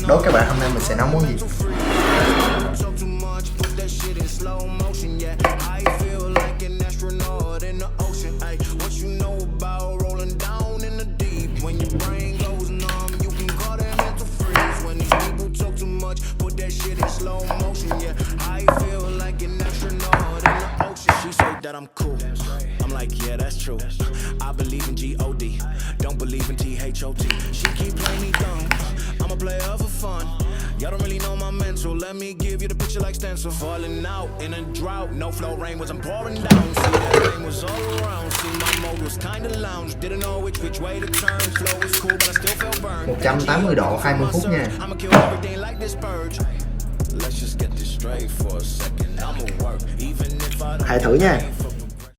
Đố các bạn hôm nay mình sẽ nấu món gì? That I'm cool. I'm like, yeah, that's true. I believe in God, don't believe in THOT. She keep playing me dumb. I'm a player for fun. Y'all don't really know my mental. Let me give you the picture like stencil. Falling out in a drought. No flow rain wasn't pouring down. See that rain was all around. See my mode was kinda lounge. Didn't know which way to turn. Flow was cool, but I still felt burned. 180 độ 20 phút nha. I'ma kill everything like this purge. Let's just get this straight for a second. I'ma work even if I don't. Hãy thử nha.